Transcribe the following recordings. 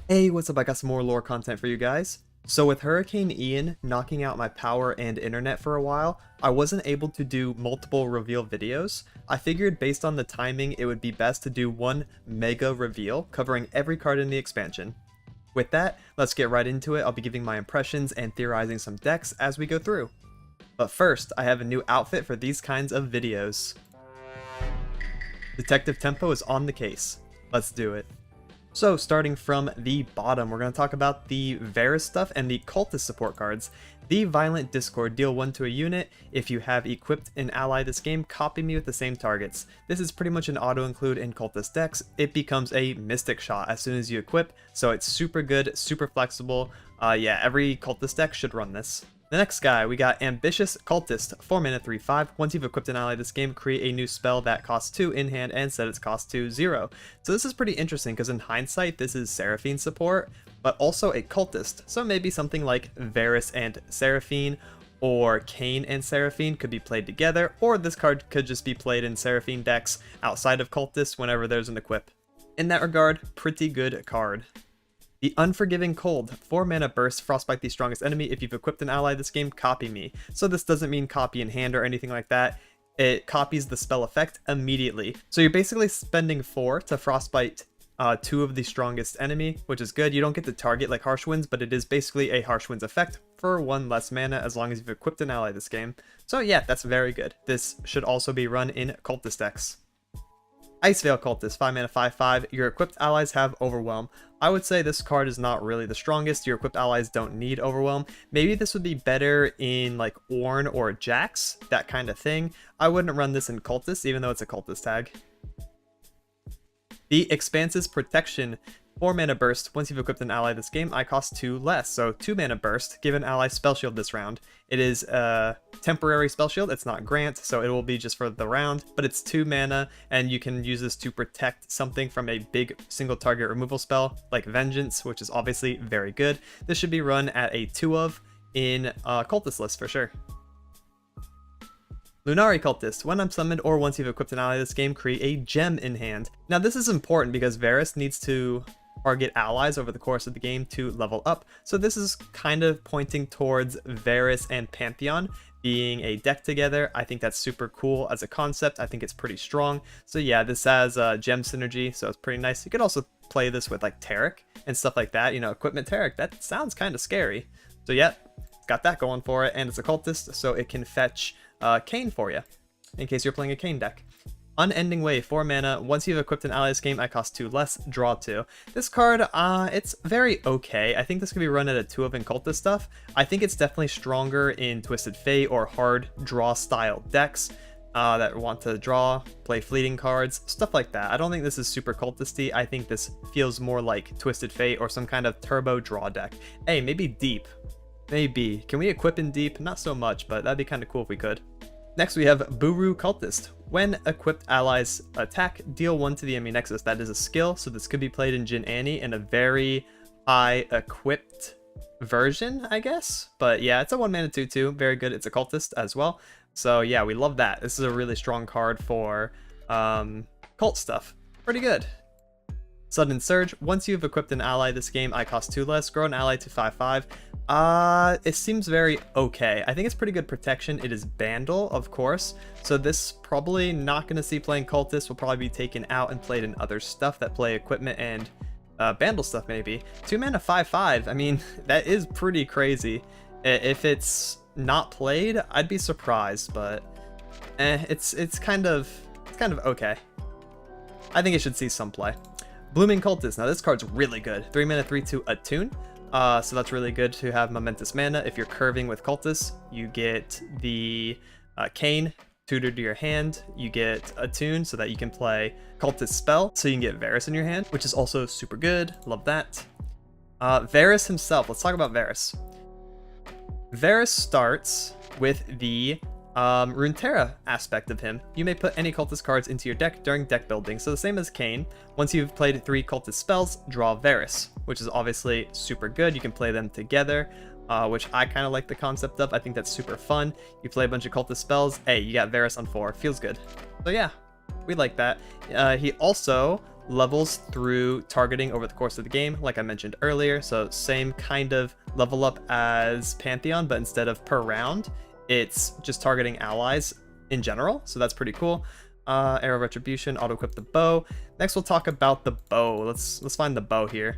Hey, what's up? I got some more lore content for you guys. So with Hurricane Ian knocking out my power and internet for a while, I wasn't able to do multiple reveal videos. I figured based on the timing, it would be best to do one mega reveal covering every card in the expansion. With that, let's get right into it. I'll be giving my impressions and theorizing some decks as we go through. But first, I have a new outfit for these kinds of videos. Detective Tempo is on the case. Let's do it. So starting from the bottom, we're going to talk about the Varis stuff and the Cultist support cards. The Violent Discord, deal 1 to a unit. If you have equipped an ally this game, copy me with the same targets. This is pretty much an auto-include in Cultist decks. It becomes a Mystic shot as soon as you equip, so it's super good, super flexible. Yeah, every Cultist deck should run this. The next guy, we got Ambitious Cultist, 4 mana 3/5. Once you've equipped an ally this game, create a new spell that costs 2 in hand and set its cost to 0. So this is pretty interesting because in hindsight, this is Seraphine support, but also a Cultist. So maybe something like Varis and Seraphine, or Kayn and Seraphine could be played together, or this card could just be played in Seraphine decks outside of Cultist whenever there's an equip. In that regard, pretty good card. The Unforgiving Cold, 4 mana burst, Frostbite the strongest enemy. If you've equipped an ally this game, copy me. So this doesn't mean copy in hand or anything like that. It copies the spell effect immediately. So you're basically spending 4 to Frostbite 2 of the strongest enemy, which is good. You don't get to target like Harsh Winds, but it is basically a Harsh Winds effect for 1 less mana as long as you've equipped an ally this game. So yeah, that's very good. This should also be run in Cultist decks. Iceveil Cultist, 5 mana 5/5. Your equipped allies have Overwhelm. I would say this card is not really the strongest. Your equipped allies don't need Overwhelm. Maybe this would be better in like Ornn or Jax, that kind of thing. I wouldn't run this in Cultist, even though it's a Cultist tag. The Expanse's Protection, 4 mana burst. Once you've equipped an ally this game, I cost 2 less. So 2 mana burst, give an ally spell shield this round. It is a temporary spell shield, it's not grant, so it will be just for the round, but it's 2 mana, and you can use this to protect something from a big single target removal spell, like Vengeance, which is obviously very good. This should be run at a 2 of in Cultist list for sure. Lunari Cultist, when I'm summoned or once you've equipped an ally this game, create a gem in hand. Now this is important because Varis needs to target allies over the course of the game to level up. So this is kind of pointing towards Varis and Pantheon being a deck together. I think that's super cool as a concept. I think it's pretty strong. So yeah, this has gem synergy, so it's pretty nice. You could also play this with like Taric and stuff like that. You know, Equipment Taric, that sounds kind of scary. So yeah, it's got that going for it, and it's a Cultist, so it can fetch Kayn for you, in case you're playing a Kayn deck. Unending Wave, 4 mana. Once you've equipped an ally this game, I cost 2 less, draw 2. This card, it's very okay. I think this could be run at a 2 of in Cultist stuff. I think it's definitely stronger in Twisted Fate or hard draw style decks that want to draw, play fleeting cards, stuff like that. I don't think this is super cultisty. I think this feels more like Twisted Fate or some kind of turbo draw deck. Hey, maybe Deep. Maybe. Can we equip in Deep? Not so much, but that'd be kind of cool if we could. Next, we have Buru Cultist. When equipped allies attack, deal 1 to the enemy Nexus. That is a skill, so this could be played in Jin Annie in a very high equipped version, I guess. But yeah, it's a 1 mana 2/2. Very good. It's a Cultist as well. So yeah, we love that. This is a really strong card for cult stuff. Pretty good. Sudden Surge. Once you've equipped an ally this game, I cost 2 less. Grow an ally to 5/5. It seems very okay. I think it's pretty good protection. It is Bandle, of course. So this probably not going to see playing Cultist. Will probably be taken out and played in other stuff that play equipment and Bandle stuff maybe. 2 mana 5/5. I mean, that is pretty crazy. If it's not played, I'd be surprised, but it's kind of okay. I think it should see some play. Blooming Cultist. Now this card's really good. 3 mana 3/2 attune. So that's really good to have Momentous Mana. If you're curving with Cultists, you get the Kayn tutored to your hand. You get Attune so that you can play Cultist spell, so you can get Varis in your hand, which is also super good. Love that. Varis himself. Let's talk about Varis. Varis starts with the Runeterra aspect of him. You may put any Cultist cards into your deck during deck building, so the same as Kayn. Once you've played 3 Cultist spells, draw Varis, which is obviously super good. You can play them together, which I kind of like the concept of. I think that's super fun. You play a bunch of Cultist spells, hey, you got Varis on 4. Feels good. So yeah, we like that. He also levels through targeting over the course of the game, like I mentioned earlier. So same kind of level up as Pantheon, but instead of per round, it's just targeting allies in general. So that's pretty cool. Arrow Retribution, auto-equip the bow. Next, we'll talk about the bow. Let's find the bow here.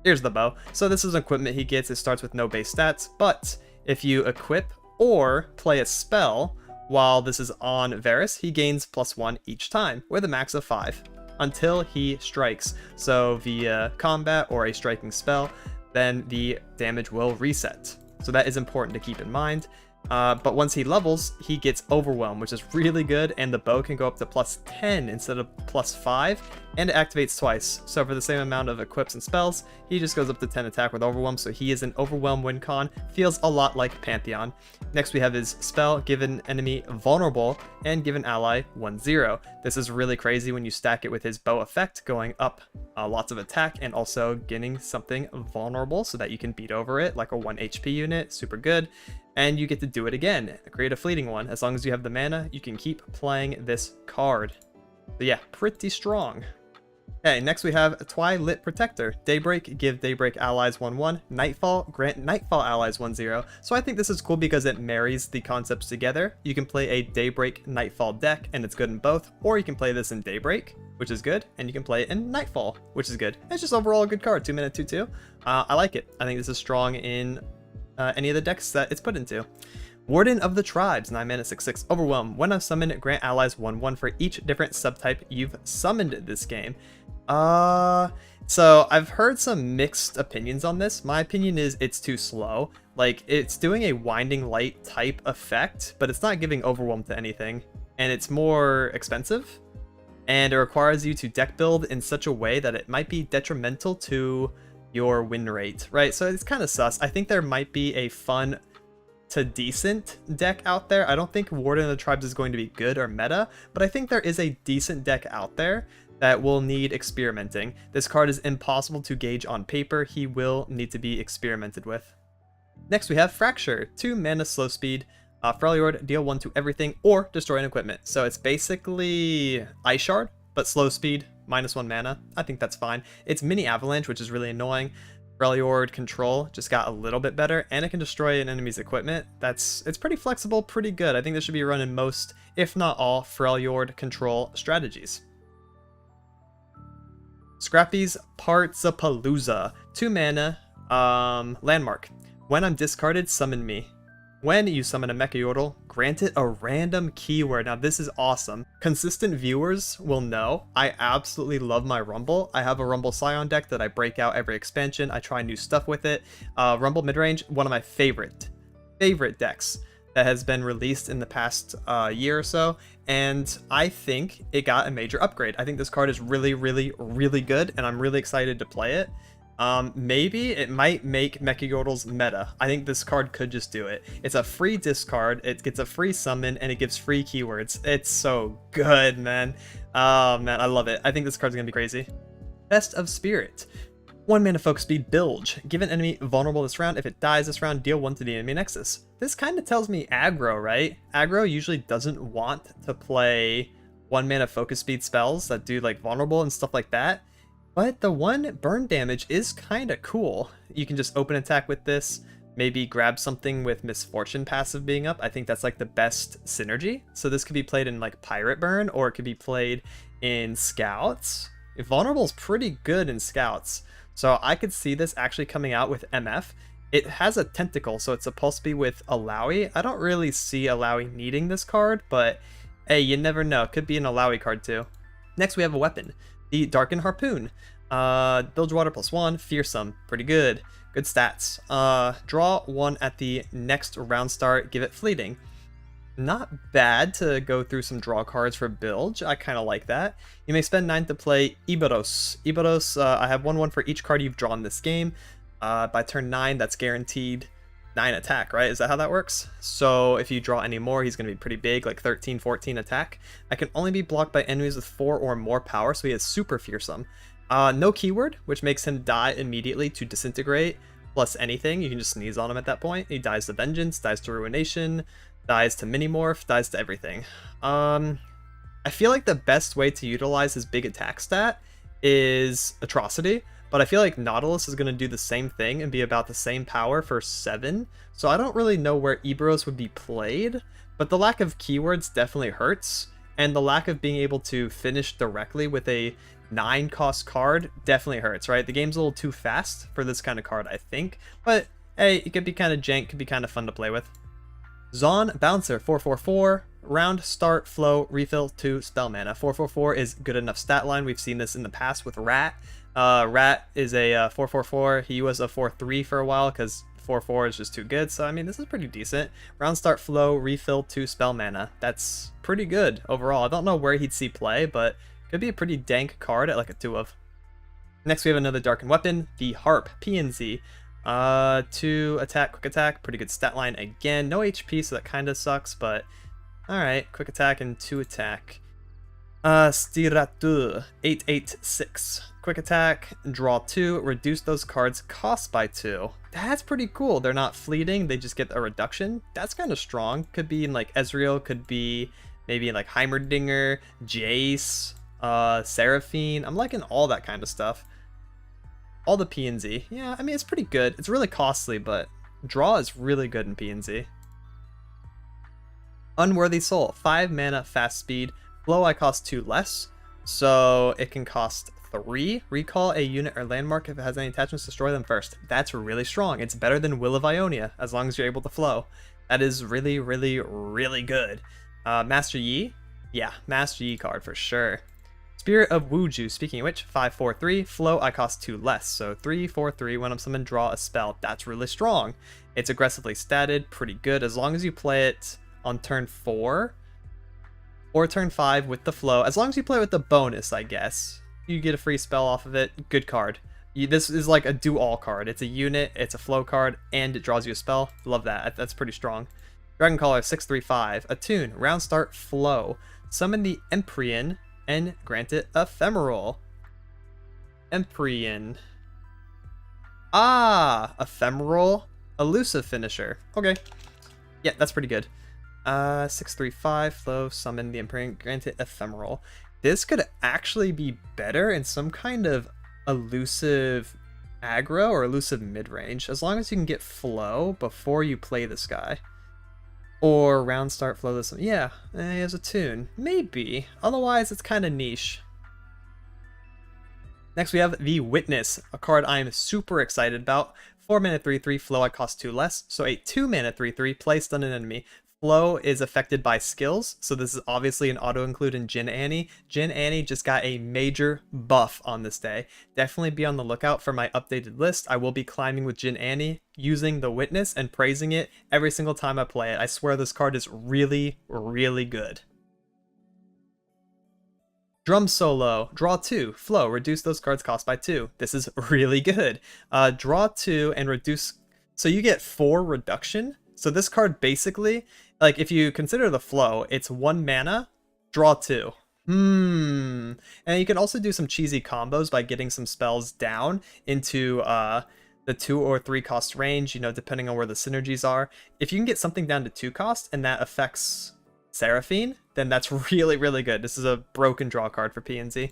Here's the bow. So this is equipment he gets. It starts with no base stats, but if you equip or play a spell while this is on Varis, he gains +1 each time with a max of 5 until he strikes. So via combat or a striking spell, then the damage will reset. So that is important to keep in mind. But once he levels, he gets Overwhelm, which is really good, and the bow can go up to +10 instead of +5, and it activates twice. So for the same amount of equips and spells, he just goes up to 10 attack with Overwhelm, so he is an Overwhelm win con. Feels a lot like Pantheon. Next we have his spell, give an enemy vulnerable, and give an ally 1/0. This is really crazy when you stack it with his bow effect, going up lots of attack, and also getting something vulnerable so that you can beat over it, like a 1 HP unit, super good. And you get to do it again, create a fleeting one. As long as you have the mana, you can keep playing this card. So yeah, pretty strong. Okay, next we have Twilight Protector. Daybreak, give Daybreak allies 1/1. Nightfall, grant Nightfall allies 1/0. So I think this is cool because it marries the concepts together. You can play a Daybreak Nightfall deck, and it's good in both. Or you can play this in Daybreak, which is good, and you can play it in Nightfall, which is good. It's just overall a good card, 2-mana 2/2. I like it. I think this is strong in any of the decks that it's put into. Warden of the Tribes, 9-mana 6/6 Overwhelm. When I summon, grant allies 1/1 for each different subtype you've summoned this game. So I've heard some mixed opinions on this. My opinion is it's too slow. Like, it's doing a Winding Light type effect, but it's not giving Overwhelm to anything, and it's more expensive, and it requires you to deck build in such a way that it might be detrimental to your win rate, right? So it's kind of sus. I think there might be a fun to decent deck out there. I don't think Warden of the Tribes is going to be good or meta, but I think there is a decent deck out there that will need experimenting. This card is impossible to gauge on paper. He will need to be experimented with. Next we have Fracture, 2-mana slow speed. Freljord, deal 1 to everything or destroy an equipment. So it's basically Ice Shard, but slow speed, -1 mana. I think that's fine. It's mini avalanche, which is really annoying. Freljord control just got a little bit better, and it can destroy an enemy's equipment. It's pretty flexible, pretty good. I think this should be run in most, if not all, Freljord control strategies. Scrappy's Partsapalooza, 2-mana landmark. When I'm discarded, summon me. When you summon a Mechayordle, grant it a random keyword. Now this is awesome. Consistent viewers will know I absolutely love my Rumble. I have a Rumble Scion deck that I break out every expansion. I try new stuff with it. Rumble Midrange, one of my favorite decks that has been released in the past year or so, and I think it got a major upgrade. I think this card is really, really, really good, and I'm really excited to play it. Maybe it might make Mechayordles meta. I think this card could just do it. It's a free discard, it gets a free summon, and it gives free keywords. It's so good, man. Oh man, I love it. I think this card's gonna be crazy. Best of Spirit. 1-mana focus speed Bilge. Give an enemy vulnerable this round. If it dies this round, deal 1 to the enemy Nexus. This kind of tells me aggro, right? Aggro usually doesn't want to play 1-mana focus speed spells that do like vulnerable and stuff like that. But the 1 burn damage is kind of cool. You can just open attack with this, maybe grab something with Misfortune passive being up. I think that's like the best synergy. So this could be played in like Pirate Burn, or it could be played in Scouts. Vulnerable is pretty good in Scouts. So I could see this actually coming out with MF. It has a tentacle, so it's supposed to be with Alawi. I don't really see Alawi needing this card, but hey, you never know. Could be an Alawi card too. Next we have a weapon. The Darken Harpoon. Bilgewater +1, fearsome, pretty good. Good stats. Draw 1 at the next round start, give it fleeting. Not bad to go through some draw cards for Bilge. I kind of like that. You may spend 9 to play Ibaros. Ibaros, I have 1/1 for each card you've drawn this game. By turn 9, that's guaranteed 9 attack, right? Is that how that works? So if you draw any more, he's going to be pretty big, like 13, 14 attack. I can only be blocked by enemies with 4 or more power, so he is super fearsome. No keyword, which makes him die immediately to disintegrate, plus anything. You can just sneeze on him at that point. He dies to Vengeance, dies to Ruination, dies to Minimorph, dies to everything. I I feel like the best way to utilize his big attack stat is Atrocity, but I feel like Nautilus is going to do the same thing and be about the same power for 7, so I don't really know where Ibros would be played, but the lack of keywords definitely hurts, and the lack of being able to finish directly with a 9 cost card definitely hurts, right? The game's a little too fast for this kind of card, I think, but hey, it could be kind of jank, could be kind of fun to play with. Zon Bouncer, 4/4/4, round, start, flow, refill, 2 spell mana. 4/4/4 is good enough stat line. We've seen this in the past with Rat. Rat is a 4/4/4. He was a 4/3 for a while because 4/4 is just too good. So, I mean, this is pretty decent. Round, start, flow, refill, 2 spell mana. That's pretty good overall. I don't know where he'd see play, but could be a pretty dank card at like a 2 of. Next, we have another darken weapon, the Harp, P&Z. 2 attack, quick attack, pretty good stat line again. No HP, so that kind of sucks, but alright. Quick attack and 2 attack. Stiratu, 8/8/6. Quick attack, draw 2, reduce those cards' cost by 2. That's pretty cool. They're not fleeting, they just get a reduction. That's kind of strong. Could be in like Ezreal, could be maybe in like Heimerdinger, Jace, Seraphine. I'm liking all that kind of stuff. All the P&Z. Yeah, I mean, it's pretty good. It's really costly, but draw is really good in P&Z. Unworthy Soul, 5 mana, fast speed. Flow I cost 2 less, so it can cost 3. Recall a unit or landmark if it has any attachments, destroy them first. That's really strong. It's better than Will of Ionia, as long as you're able to flow. That is really, really, really good. Master Yi? Yeah, Master Yi card for sure. Spirit of Wuju, speaking of which, 5/4/3, flow I cost 2 less, so 3/4/3 when I'm summoned, draw a spell. That's really strong. It's aggressively statted, pretty good, as long as you play it on turn 4 or turn 5 with the flow. As long as you play it with the bonus, I guess. You get a free spell off of it. Good card. This is like a do-all card. It's a unit, it's a flow card, and it draws you a spell. Love that. That's pretty strong. Dragon Caller, 6/3/5, attune, round start, flow. Summon the Empyrean and grant it Ephemeral. Empyrean. Ah, Ephemeral, elusive finisher. Okay. Yeah, that's pretty good. 6/3/5, flow, summon the Empyrean, grant it Ephemeral. This could actually be better in some kind of elusive aggro or elusive mid-range, as long as you can get flow before you play this guy. Or round start, flow this one. Yeah, he has a tune. Maybe. Otherwise, it's kind of niche. Next, we have the Witness, a card I am super excited about. 4 mana 3/3, flow I cost 2 less, so a 2 mana 3/3 placed on an enemy. Flow is affected by skills, so this is obviously an auto-include in Jin Annie. Jin Annie just got a major buff on this day. Definitely be on the lookout for my updated list. I will be climbing with Jin Annie, using the Witness and praising it every single time I play it. I swear this card is really, really good. Drum Solo, draw 2, flow, reduce those cards cost by 2. This is really good. Draw 2 and reduce, so you get 4 reduction. So this card basically, like if you consider the flow, it's 1 mana, draw 2. And you can also do some cheesy combos by getting some spells down into the 2 or 3 cost range, you know, depending on where the synergies are. If you can get something down to 2 cost and that affects Seraphine, then that's really, really good. This is a broken draw card for P&Z.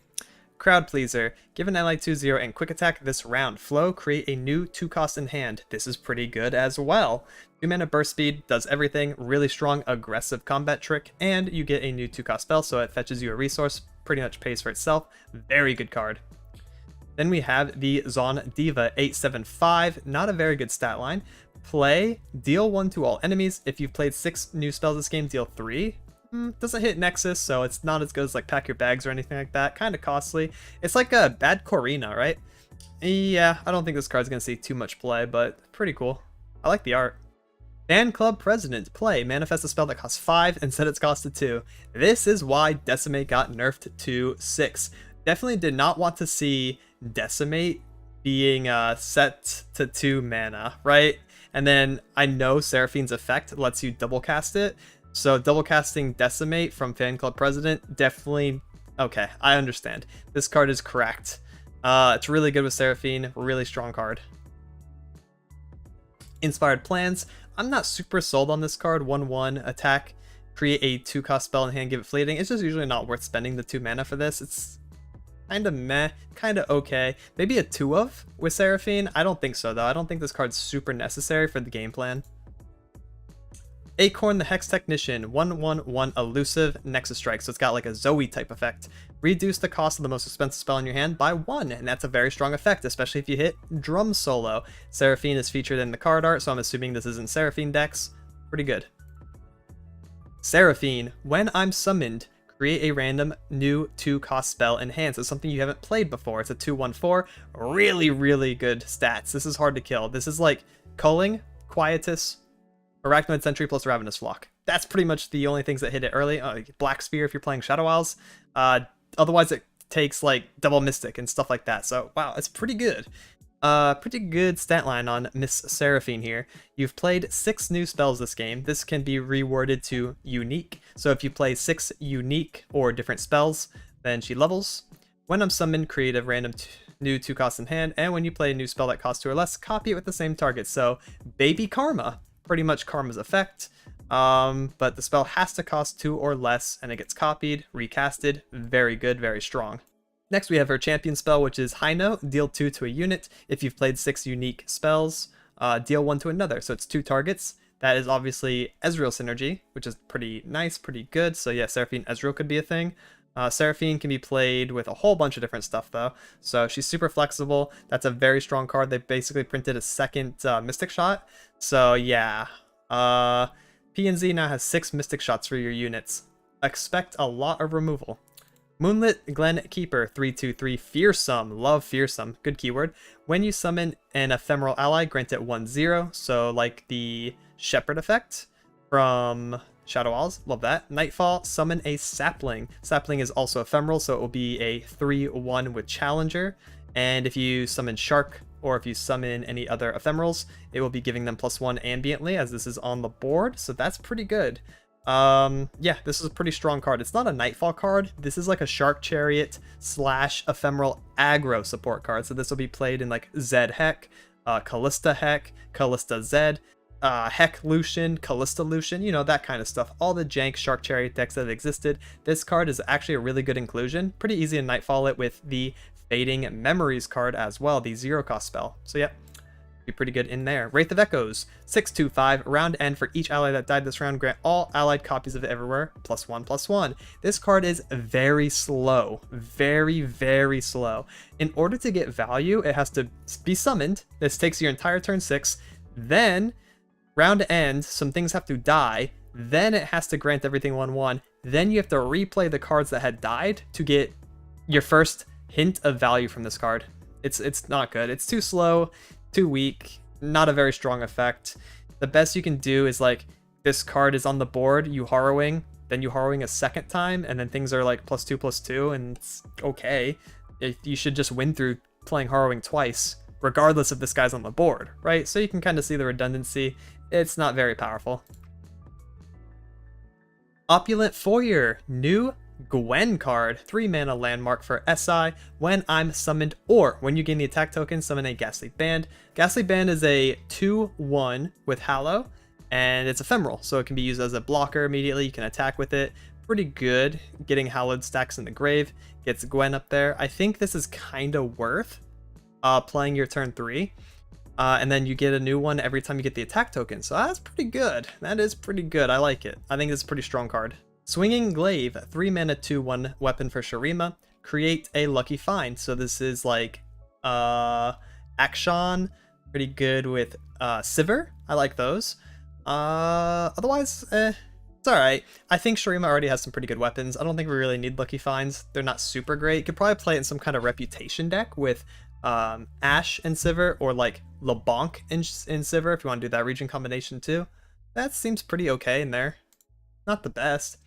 Crowd Pleaser, give an ally 2/0 and quick attack this round. Flow, create a new 2 cost in hand. This is pretty good as well. 2 mana burst speed, does everything, really strong aggressive combat trick, and you get a new 2 cost spell, so it fetches you a resource, pretty much pays for itself. Very good card. Then we have the Zon Diva, 8/7/5, not a very good stat line. Play, deal 1 to all enemies. If you've played 6 new spells this game, deal 3. Doesn't hit Nexus, so it's not as good as like Pack Your Bags or anything like that. Kind of costly. It's like a bad Corina, right? Yeah, I don't think this card's going to see too much play, but pretty cool. I like the art. Fan Club President, play, manifest a spell that costs 5 and set its cost to 2. This is why Decimate got nerfed to 6. Definitely did not want to see Decimate being set to 2 mana, right? And then I know Seraphine's effect lets you double cast it. So double casting Decimate from Fan Club President, definitely, okay, I understand. This card is correct. It's really good with Seraphine, really strong card. Inspired Plans, I'm not super sold on this card, 1/1 attack. create a 2-cost spell in hand, give it fleeting. It's just usually not worth spending the 2 mana for this. It's kind of meh, kind of okay. Maybe a 2 of with Seraphine. I don't think so though. I don't think this card's super necessary for the game plan. Acorn the Hex Technician, 1/1/1 elusive Nexus Strike. So it's got like a Zoe type effect. Reduce the cost of the most expensive spell in your hand by 1, and that's a very strong effect, especially if you hit Drum Solo. Seraphine is featured in the card art, so I'm assuming this is in Seraphine decks. Pretty good. Seraphine, when I'm summoned, create a random new 2-cost spell in hand. So something you haven't played before. It's a 2/1/4. Really, really good stats. This is hard to kill. This is like Culling, Quietus, Arachnoid Sentry plus Ravenous Flock. That's pretty much the only things that hit it early. Black Spear if you're playing Shadow Isles. Otherwise it takes like double Mystic and stuff like that. So wow, it's pretty good. Pretty good stat line on Miss Seraphine here. You've played 6 new spells this game. This can be reworded to unique. So if you play 6 unique or different spells, then she levels. When I'm summoned, create a random new 2-cost in hand, and when you play a new spell that costs 2 or less, copy it with the same target. So Baby Karma. Pretty much Karma's effect, but the spell has to cost 2 or less, and it gets copied, recasted. Very good, very strong. Next, we have her champion spell, which is High Note. Deal 2 to a unit. If you've played 6 unique spells, deal 1 to another. So it's 2 targets. That is obviously Ezreal synergy, which is pretty nice, pretty good. So yeah, Seraphine Ezreal could be a thing. Seraphine can be played with a whole bunch of different stuff though, so she's super flexible. That's a very strong card. They basically printed a second Mystic Shot, so yeah. P&Z now has 6 Mystic Shots for your units. Expect a lot of removal. Moonlit Glen Keeper, 3/2/3, Fearsome. Love Fearsome, good keyword. When you summon an ephemeral ally, grant it 1/0, so like the Shepherd effect from Shadow Isles, love that. Nightfall, summon a Sapling. Sapling is also ephemeral, so it will be a 3/1 with Challenger. And if you summon Shark, or if you summon any other ephemerals, it will be giving them +1 ambiently, as this is on the board, so that's pretty good. Yeah, this is a pretty strong card. It's not a Nightfall card. This is like a Shark Chariot / ephemeral aggro support card, so this will be played in like Zed Heck, Callista Heck, Callista Zed, Heck Lucian, Callista Lucian, you know, that kind of stuff. All the jank Shark Chariot decks that existed. This card is actually a really good inclusion. Pretty easy to Nightfall it with the Fading Memories card as well, the 0-cost spell. So yeah, be pretty good in there. Wraith of Echoes, 6/2/5, round end for each ally that died this round, grant all allied copies of it everywhere, +1/+1. This card is very slow, very, very slow. In order to get value, it has to be summoned. This takes your entire turn 6, then round end, some things have to die, then it has to grant everything 1/1, then you have to replay the cards that had died to get your first hint of value from this card. It's not good. It's too slow, too weak, not a very strong effect. The best you can do is like, this card is on the board, you Harrowing, then you Harrowing a second time, and then things are like +2/+2, and it's okay. You should just win through playing Harrowing twice, regardless if this guy's on the board, right? So you can kind of see the redundancy. It's not very powerful. Opulent Foyer, new Gwen card, 3 mana landmark for SI. When I'm summoned or when you gain the attack token, summon a Ghastly Band. Ghastly Band is a 2/1 with Hallow, and it's ephemeral, so it can be used as a blocker immediately. You can attack with it. Pretty good. Getting Hallowed stacks in the grave gets Gwen up there. I think this is kind of worth playing your turn 3. And then you get a new one every time you get the attack token. So that's pretty good. That is pretty good. I like it. I think it's a pretty strong card. Swinging Glaive, 3 mana 2/1 weapon for Shurima. Create a Lucky Find. So this is like Akshan. Pretty good with Sivir. I like those. Otherwise, it's alright. I think Shurima already has some pretty good weapons. I don't think we really need Lucky Finds. They're not super great. You could probably play it in some kind of reputation deck with Ashe and Sivir, or like LeBlanc in Sivir if you want to do that region combination too. That seems pretty okay in there. Not the best.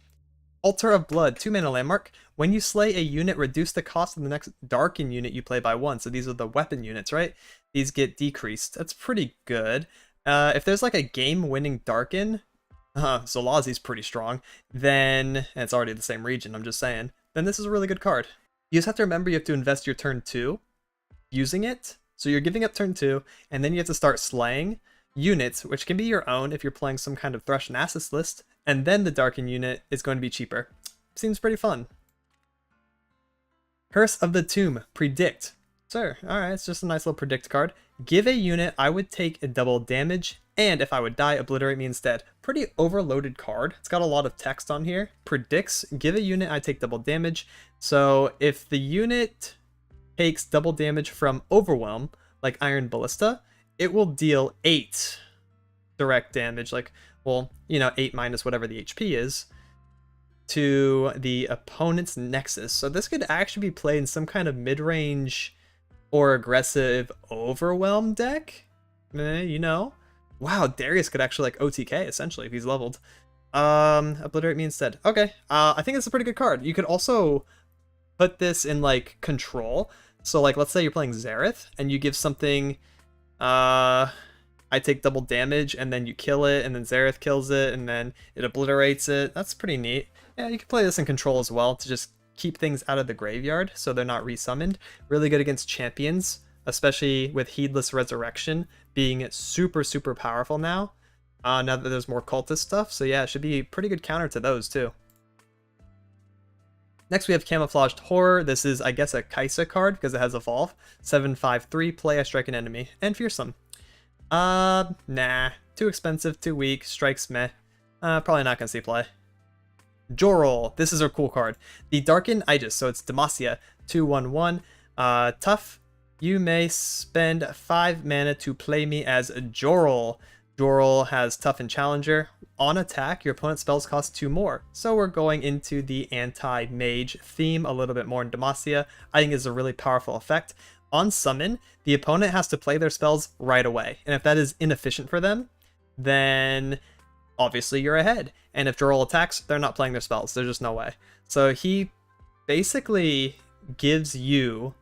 Altar of Blood, 2 mana landmark. When you slay a unit, reduce the cost of the next darken unit you play by 1. So these are the weapon units, right? These get decreased. That's pretty good. If there's like a game-winning darken, Zolazi's pretty strong, then, and it's already the same region, I'm just saying, then this is a really good card. You just have to remember you have to invest your turn 2 using it. So you're giving up turn 2, and then you have to start slaying units, which can be your own if you're playing some kind of Thresh Nasus list, and then the darken unit is going to be cheaper. Seems pretty fun. Curse of the Tomb, predict. Sure, alright, it's just a nice little predict card. Give a unit I would take a double damage, and if I would die, obliterate me instead. Pretty overloaded card. It's got a lot of text on here. Predicts, give a unit I take double damage. So if the unit takes double damage from Overwhelm, like Iron Ballista, it will deal 8 direct damage, like, well, you know, 8 minus whatever the HP is, to the opponent's Nexus. So this could actually be played in some kind of mid-range or aggressive Overwhelm deck, you know. Wow, Darius could actually like OTK essentially if he's leveled. Obliterate me instead. Okay, I think it's a pretty good card. You could also put this in like control. So like, let's say you're playing Xerath and you give something, I take double damage and then you kill it and then Xerath kills it and then it obliterates it. That's pretty neat. Yeah, you can play this in control as well to just keep things out of the graveyard so they're not resummoned. Really good against champions, especially with Heedless Resurrection being super, super powerful now. Now that there's more cultist stuff. So yeah, it should be a pretty good counter to those too. Next we have Camouflaged Horror. This is, I guess, a Kaisa card because it has Evolve. 7/5/3, play, I strike an enemy. And Fearsome. Nah. Too expensive, too weak, strikes meh. Probably not gonna see play. Jorol. This is a cool card. The Darken Aegis, so it's Demacia. 2/1/1. Tough. You may spend 5 mana to play me as Jorol. Jorol has Tough and Challenger. On attack, your opponent's spells cost 2 more. So we're going into the anti-mage theme a little bit more in Demacia. I think it's a really powerful effect. On summon, the opponent has to play their spells right away. And if that is inefficient for them, then obviously you're ahead. And if Jorol attacks, they're not playing their spells. There's just no way. So he basically gives you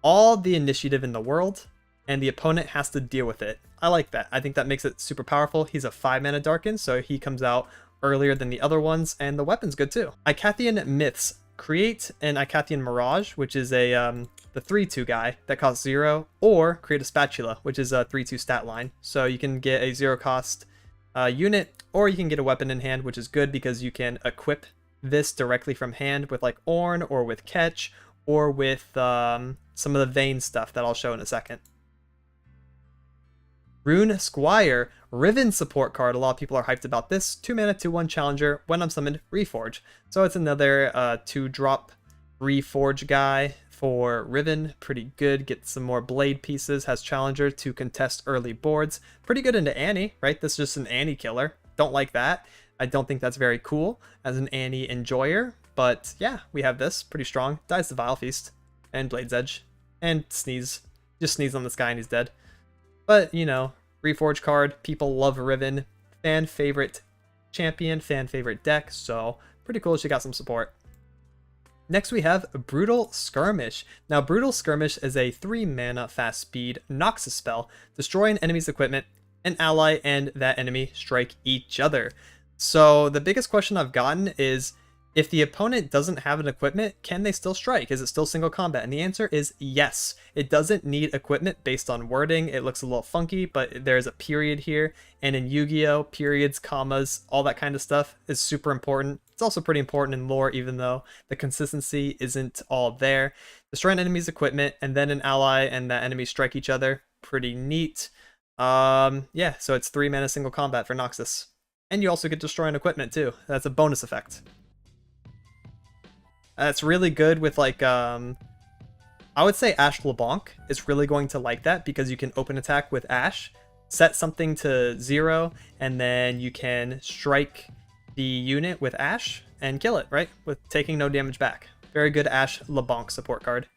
all the initiative in the world, and the opponent has to deal with it. I like that. I think that makes it super powerful. He's a 5 mana Darken, so he comes out earlier than the other ones, and the weapon's good too. Icathian Myths. Create an Icathian Mirage, which is a the 3/2 guy that costs 0, or create a Spatula, which is a 3/2 stat line. So you can get a 0 cost unit, or you can get a weapon in hand, which is good because you can equip this directly from hand with like Ornn, or with Catch, or with some of the Vayne stuff that I'll show in a second. Rune Squire, Riven support card. A lot of people are hyped about this. 2 mana, 2/1 Challenger. When I'm summoned, Reforge. So it's another 2-drop Reforge guy for Riven. Pretty good. Get some more blade pieces. Has Challenger to contest early boards. Pretty good into Annie, right? This is just an Annie killer. Don't like that. I don't think that's very cool as an Annie enjoyer. But yeah, we have this. Pretty strong. Dies to Vile Feast. And Blade's Edge. And Sneeze. Just sneeze on this guy and he's dead. But, you know, Reforge card, people love Riven, fan favorite champion, fan favorite deck, so pretty cool she got some support. Next we have Brutal Skirmish. Now Brutal Skirmish is a 3 mana fast speed Noxus spell. Destroy an enemy's equipment, an ally and that enemy strike each other. So the biggest question I've gotten is, if the opponent doesn't have an equipment, can they still strike? Is it still single combat? And the answer is yes. It doesn't need equipment based on wording. It looks a little funky, but there's a period here. And in Yu-Gi-Oh, periods, commas, all that kind of stuff is super important. It's also pretty important in lore, even though the consistency isn't all there. Destroy an enemy's equipment, and then an ally and that enemy strike each other. Pretty neat. Yeah, so it's 3 mana single combat for Noxus. And you also get destroy an equipment too. That's a bonus effect. That's really good with like, I would say Ash LeBlanc is really going to like that because you can open attack with Ash, set something to 0, and then you can strike the unit with Ash and kill it, right? With taking no damage back. Very good Ash LeBlanc support card.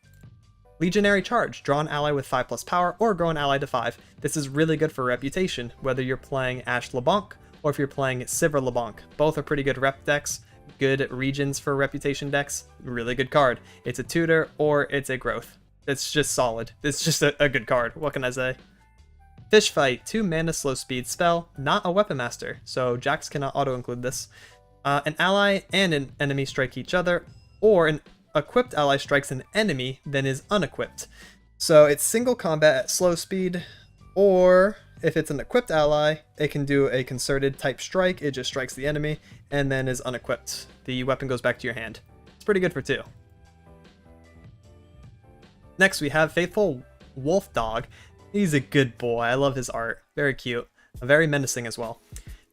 Legionary Charge. Draw an ally with 5+ power or grow an ally to 5. This is really good for reputation, whether you're playing Ash LeBlanc or if you're playing Sivir LeBlanc. Both are pretty good rep decks. Good regions for reputation decks. Really good card. It's a tutor or it's a growth. It's just solid. It's just a good card. What can I say? Fish Fight. 2 mana slow speed spell. Not a weapon master, so Jax cannot auto-include this. An ally and an enemy strike each other, or an equipped ally strikes an enemy, then is unequipped. So it's single combat at slow speed, or if it's an equipped ally, it can do a concerted type strike. It just strikes the enemy and then is unequipped. The weapon goes back to your hand. It's pretty good for 2. Next, we have Faithful Wolf Dog. He's a good boy. I love his art. Very cute. Very menacing as well.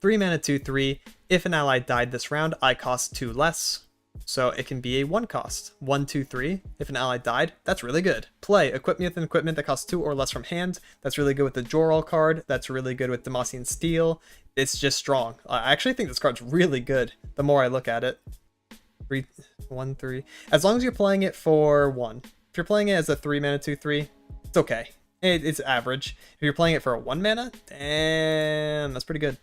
3 mana, 2/3. If an ally died this round, I cost 2 less. So it can be a 1 cost. 1, 2, 3. If an ally died, that's really good. Play. Equip me with an equipment that costs 2 or less from hand. That's really good with the Jorol card. That's really good with Demacia Steel. It's just strong. I actually think this card's really good the more I look at it. 3, 1, 3. As long as you're playing it for 1. If you're playing it as a 3 mana, 2/3, it's okay. It's average. If you're playing it for a 1 mana, damn, that's pretty good.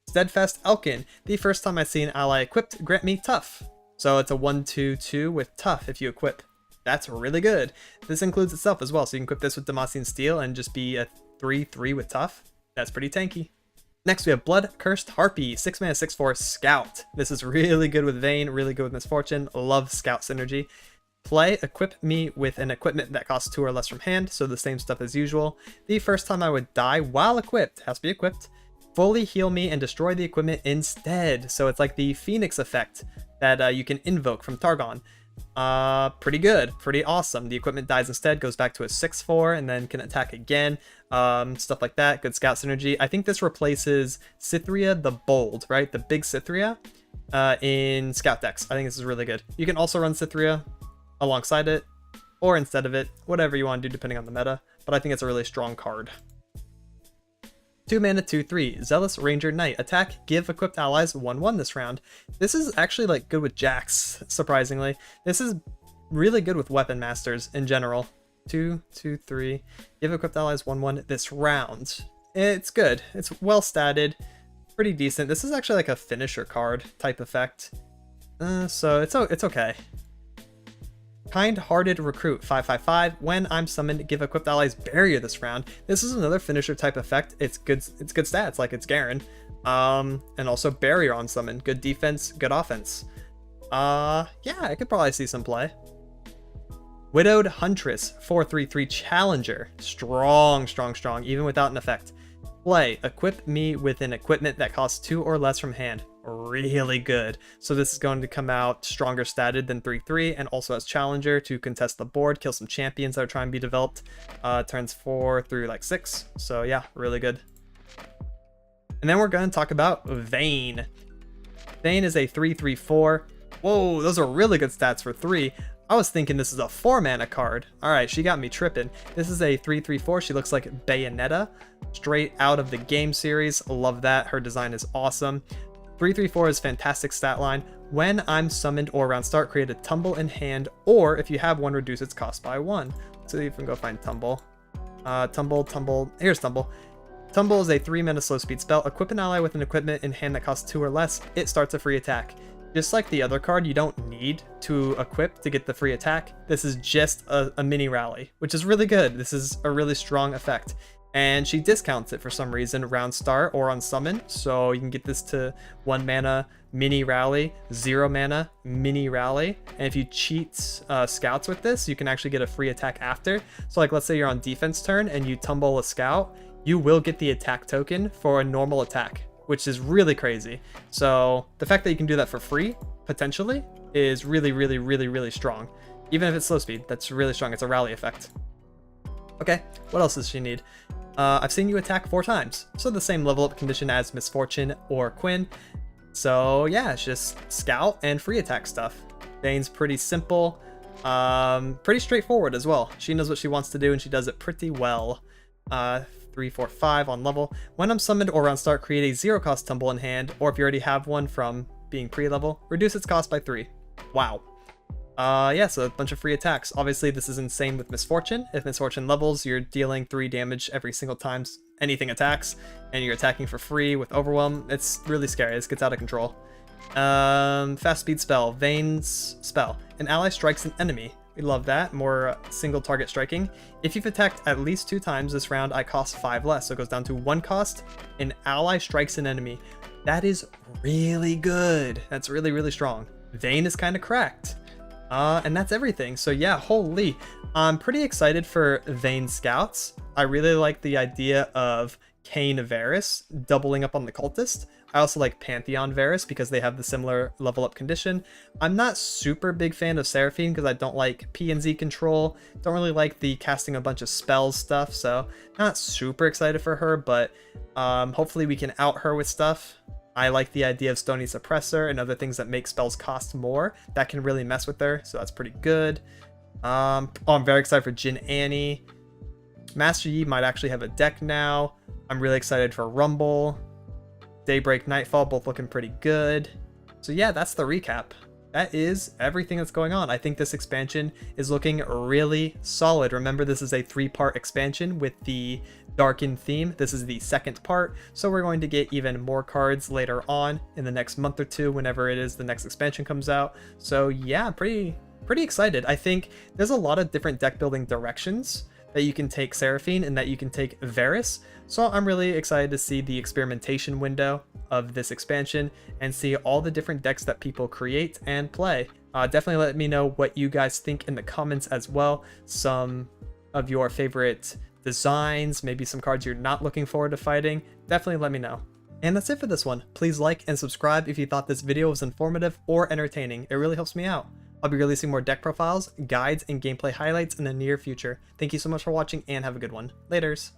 Steadfast Elkin. The first time I see an ally equipped, grant me tough. So it's a 1/2/2 with tough if you equip. That's really good. This includes itself as well, so you can equip this with Demacia Steel and just be a 3/3 with tough. That's pretty tanky. Next we have Blood Cursed Harpy, 6 mana, 6/4 Scout. This is really good with Vayne, really good with Misfortune. Love Scout synergy. Play, equip me with an equipment that costs 2 or less from hand, so the same stuff as usual. The first time I would die while equipped, has to be equipped, fully heal me and destroy the equipment instead. So it's like the Phoenix effect that you can invoke from Targon. Pretty good, pretty awesome. The equipment dies instead, goes back to a 6/4, and then can attack again. Stuff like that, good scout synergy. I think this replaces Cythria the Bold, right? The big Cythria in scout decks. I think this is really good. You can also run Cythria alongside it, or instead of it, whatever you want to do depending on the meta, but I think it's a really strong card. 2 mana, 2/3, Zealous Ranger Knight. Attack, give equipped allies 1/1 this round. This is actually like good with Jax, surprisingly. This is really good with Weapon Masters in general. 2, 2, 3, give equipped allies 1/1 this round. It's good. It's well statted, pretty decent. This is actually like a finisher card type effect. So it's okay. Kind-Hearted Recruit, 5/5/5. When I'm summoned, give equipped allies barrier this round. This is another finisher type effect. It's good stats, like it's Garen. And also barrier on summon. Good defense, good offense. Yeah, I could probably see some play. Widowed Huntress, 4/3/3 Challenger. Strong, strong, strong, even without an effect. Play, equip me with an equipment that costs 2 or less from hand. Really good. So this is going to come out stronger statted than 3/3, and also as Challenger to contest the board, kill some champions that are trying to be developed. Turns 4 through like 6. So yeah, really good. And then we're going to talk about Vayne. Vayne is a 3/3/4. Whoa, those are really good stats for 3. I was thinking this is a 4 mana card. Alright, she got me tripping. This is a 3/3/4. She looks like Bayonetta, straight out of the game series. Love that. Her design is awesome. 3/3/4 is fantastic stat line. When I'm summoned or around start, create a tumble in hand, or if you have one, reduce its cost by 1. So you can go find tumble. Tumble. Here's tumble. Tumble is a 3 mana slow speed spell. Equip an ally with an equipment in hand that costs 2 or less. It starts a free attack. Just like the other card, you don't need to equip to get the free attack. This is just a mini rally, which is really good. This is a really strong effect. And she discounts it for some reason round start or on summon. So you can get this to 1 mana mini rally, 0 mana mini rally. And if you cheat scouts with this, you can actually get a free attack after. So like, let's say you're on defense turn and you tumble a scout, you will get the attack token for a normal attack, which is really crazy. So the fact that you can do that for free, potentially, is really, really, really, really strong. Even if it's slow speed, that's really strong. It's a rally effect. Okay, what else does she need? I've seen you attack 4 times. So the same level up condition as Misfortune or Quinn. So yeah, it's just scout and free attack stuff. Vayne's pretty simple, pretty straightforward as well. She knows what she wants to do and she does it pretty well. 3, 4, 5 on level. When I'm summoned or around start, create a 0 cost tumble in hand, or if you already have one from being pre-level, reduce its cost by 3. Wow. Yeah, so a bunch of free attacks. Obviously, this is insane with Misfortune. If Misfortune levels, you're dealing 3 damage every single time anything attacks, and you're attacking for free with Overwhelm. It's really scary. This gets out of control. Fast speed spell. Vayne's spell. An ally strikes an enemy. We love that. More single target striking. If you've attacked at least 2 times this round, I cost 5 less. So it goes down to 1 cost. An ally strikes an enemy. That is really good. That's really, really strong. Vayne is kind of cracked. And that's everything. So yeah, holy. I'm pretty excited for Vayne Scouts. I really like the idea of Kane Varis, doubling up on the Cultist. I also like Pantheon Varis because they have the similar level up condition. I'm not super big fan of Seraphine because I don't like P&Z control. Don't really like the casting a bunch of spells stuff, so not super excited for her, but hopefully we can out her with stuff. I like the idea of Stony Suppressor and other things that make spells cost more. That can really mess with her, so that's pretty good. I'm very excited for Jin Annie. Master Yi might actually have a deck now. I'm really excited for Rumble. Daybreak, Nightfall, both looking pretty good. So yeah, that's the recap. That is everything that's going on. I think this expansion is looking really solid. Remember, this is a 3-part expansion with the Darken theme. This is the second part, so we're going to get even more cards later on in the next month or two, whenever it is the next expansion comes out. So yeah, pretty excited. I think there's a lot of different deck building directions that you can take Seraphine and that you can take Varis. So I'm really excited to see the experimentation window of this expansion and see all the different decks that people create and play. Definitely let me know what you guys think in the comments as well. Some of your favorite designs, maybe some cards you're not looking forward to fighting. Definitely let me know. And that's it for this one. Please like and subscribe if you thought this video was informative or entertaining. It really helps me out. I'll be releasing more deck profiles, guides, and gameplay highlights in the near future. Thank you so much for watching and have a good one. Laters.